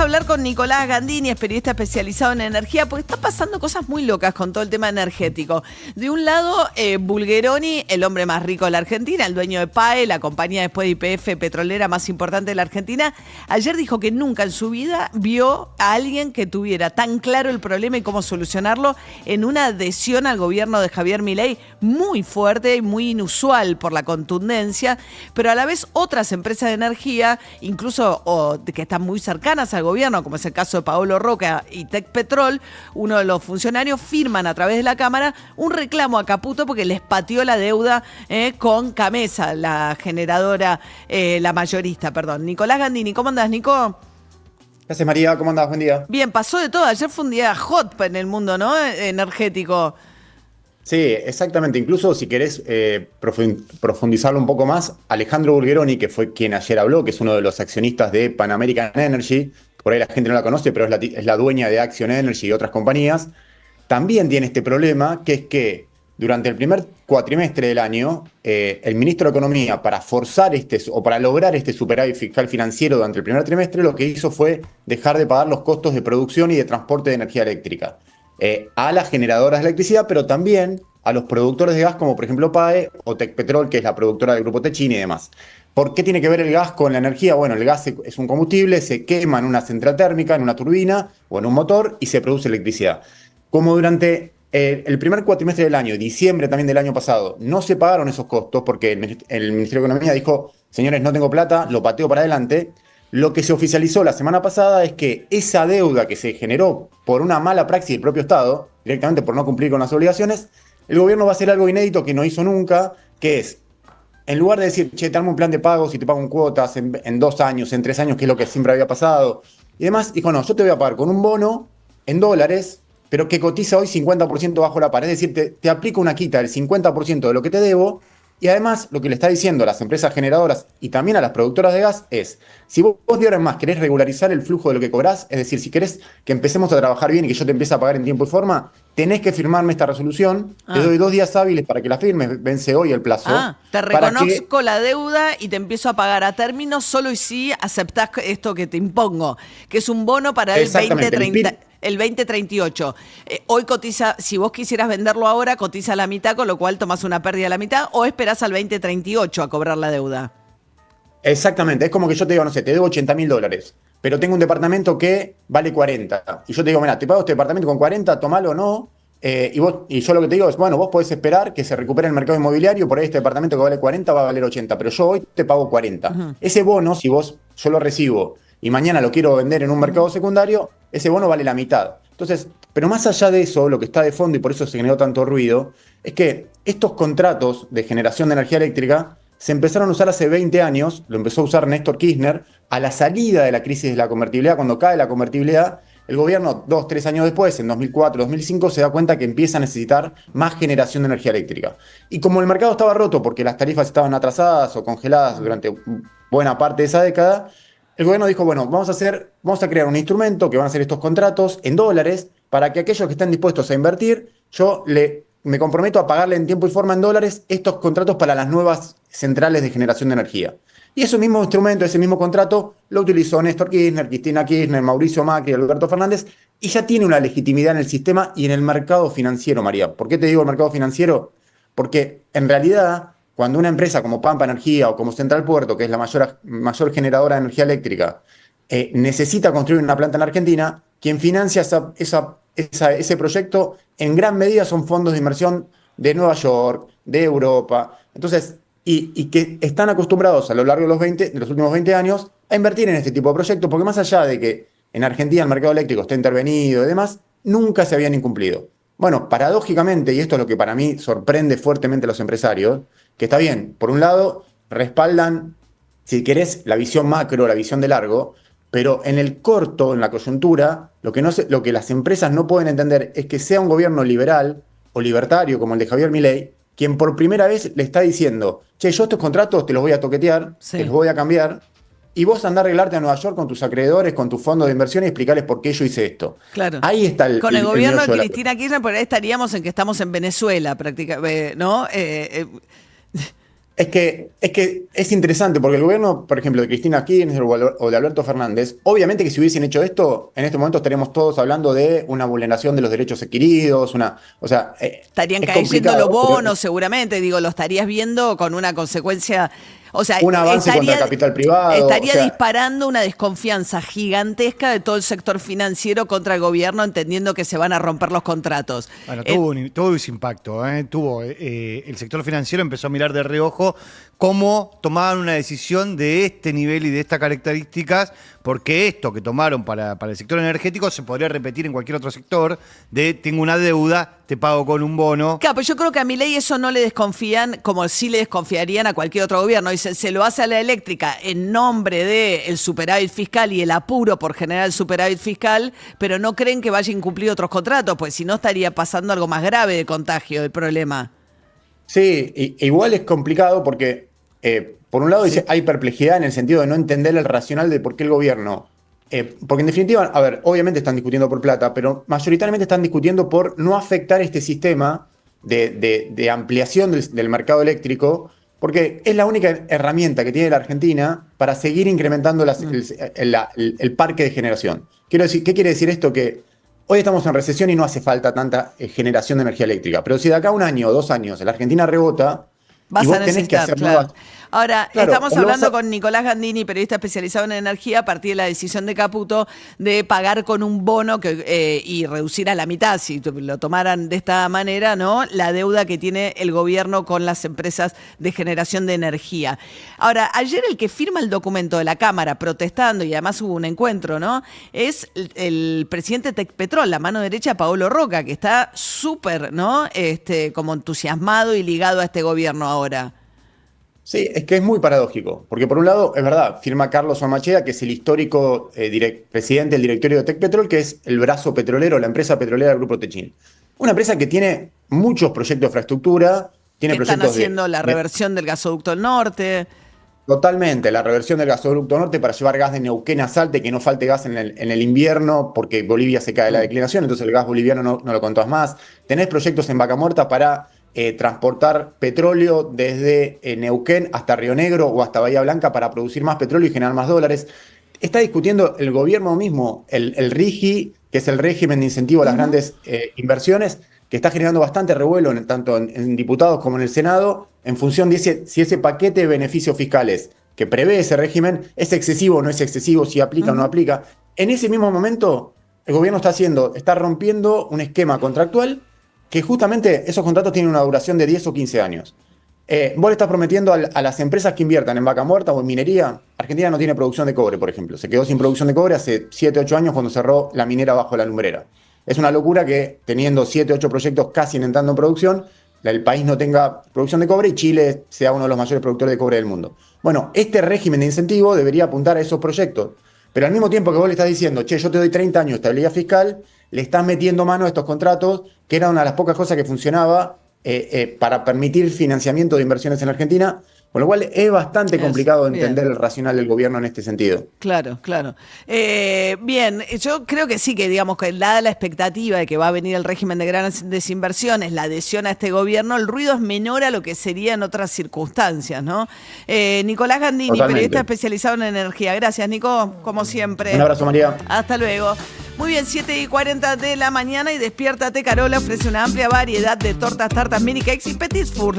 hablar con Nicolás Gandini, es periodista especializado en energía, porque está pasando cosas muy locas con todo el tema energético. De un lado, Bulgeroni, el hombre más rico de la Argentina, el dueño de PAE, la compañía después de YPF petrolera más importante de la Argentina, ayer dijo que nunca en su vida vio a alguien que tuviera tan claro el problema y cómo solucionarlo en una adhesión al gobierno de Javier Milei muy fuerte y muy inusual por la contundencia, pero a la vez otras empresas de energía, incluso que están muy cercanas al gobierno, como es el caso de Paolo Roca y Tecpetrol, uno de los funcionarios firman a través de la Cámara un reclamo a Caputo porque les pateó la deuda con Camesa, la generadora, la mayorista, perdón. Nicolás Gandini, ¿cómo andás, Nico? ¿Qué haces, María? ¿Cómo andás? Buen día. Bien, pasó de todo. Ayer fue un día hot en el mundo, ¿no? Energético. Sí, exactamente. Incluso si querés profundizarlo un poco más, Alejandro Bulgeroni, que fue quien ayer habló, que es uno de los accionistas de Pan American Energy, por ahí la gente no la conoce, pero es la dueña de Action Energy y otras compañías, también tiene este problema, que es que durante el primer cuatrimestre del año, el ministro de Economía, para forzar o para lograr este superávit fiscal financiero durante el primer trimestre, lo que hizo fue dejar de pagar los costos de producción y de transporte de energía eléctrica a las generadoras de electricidad, pero también a los productores de gas, como por ejemplo PAE o Tecpetrol, que es la productora del grupo Techin y demás. ¿Por qué tiene que ver el gas con la energía? Bueno, el gas es un combustible, se quema en una central térmica, en una turbina o en un motor y se produce electricidad. Como durante el primer cuatrimestre del año, diciembre también del año pasado, no se pagaron esos costos porque el Ministerio de Economía dijo, señores, no tengo plata, lo pateo para adelante. Lo que se oficializó la semana pasada es que esa deuda que se generó por una mala praxis del propio Estado, directamente por no cumplir con las obligaciones, el gobierno va a hacer algo inédito que no hizo nunca, que es, en lugar de decir, che, te armo un plan de pagos y te pago en cuotas en 2 años, en 3 años, que es lo que siempre había pasado, y demás, dijo, no, yo te voy a pagar con un bono en dólares, pero que cotiza hoy 50% bajo la par. Es decir, te aplico una quita del 50% de lo que te debo. Y además, lo que le está diciendo a las empresas generadoras y también a las productoras de gas es, si vos de ahora en más querés regularizar el flujo de lo que cobrás, es decir, si querés que empecemos a trabajar bien y que yo te empiece a pagar en tiempo y forma, tenés que firmarme esta resolución. Te doy 2 días hábiles para que la firmes, vence hoy el plazo. Te reconozco la deuda y te empiezo a pagar a término solo y si aceptás esto que te impongo, que es un bono para el 2030. El 2038. Hoy cotiza, si vos quisieras venderlo ahora, cotiza a la mitad, con lo cual tomás una pérdida a la mitad, o esperás al 2038 a cobrar la deuda. Exactamente, es como que yo te digo, no sé, te debo $80.000, pero tengo un departamento que vale 40. Y yo te digo, mira, te pago este departamento con 40, tomalo o no. Y yo lo que te digo es, bueno, vos podés esperar que se recupere el mercado inmobiliario, por ahí este departamento que vale 40 va a valer 80, pero yo hoy te pago 40. Uh-huh. Ese bono, si yo lo recibo y mañana lo quiero vender en un mercado secundario, ese bono vale la mitad. Entonces, pero más allá de eso, lo que está de fondo, y por eso se generó tanto ruido, es que estos contratos de generación de energía eléctrica se empezaron a usar hace 20 años, lo empezó a usar Néstor Kirchner, a la salida de la crisis de la convertibilidad. Cuando cae la convertibilidad, el gobierno 2, 3 años después, en 2004, 2005, se da cuenta que empieza a necesitar más generación de energía eléctrica. Y como el mercado estaba roto porque las tarifas estaban atrasadas o congeladas durante buena parte de esa década, el gobierno dijo, bueno, vamos a crear un instrumento que van a hacer estos contratos en dólares para que aquellos que estén dispuestos a invertir, me comprometo a pagarle en tiempo y forma en dólares estos contratos para las nuevas centrales de generación de energía. Y ese mismo instrumento, ese mismo contrato, lo utilizó Néstor Kirchner, Cristina Kirchner, Mauricio Macri, Alberto Fernández, y ya tiene una legitimidad en el sistema y en el mercado financiero, María. ¿Por qué te digo el mercado financiero? Porque en realidad, cuando una empresa como Pampa Energía o como Central Puerto, que es la mayor generadora de energía eléctrica, necesita construir una planta en Argentina, quien financia ese proyecto en gran medida son fondos de inversión de Nueva York, de Europa. Entonces, y que están acostumbrados a lo largo de los últimos 20 años a invertir en este tipo de proyectos, porque más allá de que en Argentina el mercado eléctrico esté intervenido y demás, nunca se habían incumplido. Bueno, paradójicamente, y esto es lo que para mí sorprende fuertemente a los empresarios, que está bien, por un lado, respaldan, si querés, la visión macro, la visión de largo, pero en el corto, en la coyuntura, lo que las empresas no pueden entender es que sea un gobierno liberal o libertario como el de Javier Milei, quien por primera vez le está diciendo, che, yo estos contratos te los voy a toquetear, te los voy a cambiar, y vos andá a arreglarte a Nueva York con tus acreedores, con tus fondos de inversión y explicarles por qué yo hice esto. Claro. Ahí está con el gobierno de Cristina Kirchner, por ahí estaríamos en que estamos en Venezuela, prácticamente, ¿no? Es que es interesante porque el gobierno, por ejemplo, de Cristina Kirchner o de Alberto Fernández, obviamente que si hubiesen hecho esto, en este momento estaríamos todos hablando de una vulneración de los derechos adquiridos, Estarían es cayendo los complicado, bonos, seguramente, digo, lo estarías viendo con una consecuencia, o sea, un avance contra el capital privado. estaría disparando una desconfianza gigantesca de todo el sector financiero contra el gobierno, entendiendo que se van a romper los contratos. Bueno, tuvo ese impacto. El sector financiero empezó a mirar de reojo cómo tomaban una decisión de este nivel y de estas características, porque esto que tomaron para el sector energético se podría repetir en cualquier otro sector, de tengo una deuda, te pago con un bono. Claro, pero yo creo que a Milei eso no le desconfían como sí le desconfiarían a cualquier otro gobierno. Dice, se lo hace a la eléctrica en nombre del superávit fiscal y el apuro por generar el superávit fiscal, pero no creen que vaya a incumplir otros contratos, pues si no estaría pasando algo más grave de contagio del problema. Sí, igual es complicado porque, por un lado, dice, hay perplejidad en el sentido de no entender el racional de por qué el gobierno. Porque en definitiva, a ver, obviamente están discutiendo por plata, pero mayoritariamente están discutiendo por no afectar este sistema de ampliación del mercado eléctrico, porque es la única herramienta que tiene la Argentina para seguir incrementando el parque de generación. Quiero decir, ¿qué quiere decir esto? Que hoy estamos en recesión y no hace falta tanta generación de energía eléctrica. Pero si de acá a 1 año o 2 años la Argentina rebota, Vas y vos a tenés que necesitar, hacer claro. nuevas. Ahora, Claro, estamos o lo hablando vas a- con Nicolás Gandini, periodista especializado en energía, a partir de la decisión de Caputo de pagar con un bono y reducir a la mitad, si lo tomaran de esta manera, ¿no? La deuda que tiene el gobierno con las empresas de generación de energía. Ahora, ayer el que firma el documento de la Cámara protestando, y además hubo un encuentro, ¿no? Es el presidente de Tecpetrol, la mano derecha de Paolo Roca, que está súper, ¿no? Como entusiasmado y ligado a este gobierno ahora. Sí, es que es muy paradójico, porque por un lado, es verdad, firma Carlos Ormachea, que es el histórico presidente del directorio de Tecpetrol, que es el brazo petrolero, la empresa petrolera del Grupo Techin. Una empresa que tiene muchos proyectos de infraestructura, tiene Que están proyectos haciendo la reversión del gasoducto del norte. Totalmente, la reversión del gasoducto norte para llevar gas de Neuquén a Salta, que no falte gas en el invierno, porque Bolivia se cae de la declinación, entonces el gas boliviano no lo contás más. Tenés proyectos en Vaca Muerta para transportar petróleo desde Neuquén hasta Río Negro o hasta Bahía Blanca para producir más petróleo y generar más dólares. Está discutiendo el gobierno mismo, el RIGI, que es el régimen de incentivo a las grandes inversiones, que está generando bastante revuelo tanto en diputados como en el Senado, en función de si ese paquete de beneficios fiscales que prevé ese régimen es excesivo o no es excesivo, si aplica o no aplica. En ese mismo momento, el gobierno está rompiendo un esquema contractual que justamente esos contratos tienen una duración de 10 o 15 años. Vos le estás prometiendo a las empresas que inviertan en Vaca Muerta o en minería. Argentina no tiene producción de cobre, por ejemplo. Se quedó sin producción de cobre hace 7, 8 años cuando cerró la minera bajo la lumbrera. Es una locura que teniendo 7, 8 proyectos casi entrando en producción, el país no tenga producción de cobre y Chile sea uno de los mayores productores de cobre del mundo. Bueno, este régimen de incentivo debería apuntar a esos proyectos. Pero al mismo tiempo que vos le estás diciendo, che, yo te doy 30 años de estabilidad fiscal, le estás metiendo mano a estos contratos, que era una de las pocas cosas que funcionaba para permitir financiamiento de inversiones en Argentina, con lo cual es bastante complicado entender el racional del gobierno en este sentido. Claro, claro. Bien, yo creo que sí, que digamos que dada la expectativa de que va a venir el régimen de grandes desinversiones, la adhesión a este gobierno, el ruido es menor a lo que sería en otras circunstancias, ¿no? Nicolás Gandini, Totalmente. periodista especializado en energía. Gracias, Nico, como siempre. Un abrazo, María. Hasta luego. Muy bien, 7:40 de la mañana y Despiértate Carola ofrece una amplia variedad de tortas, tartas, mini cakes y petit fours.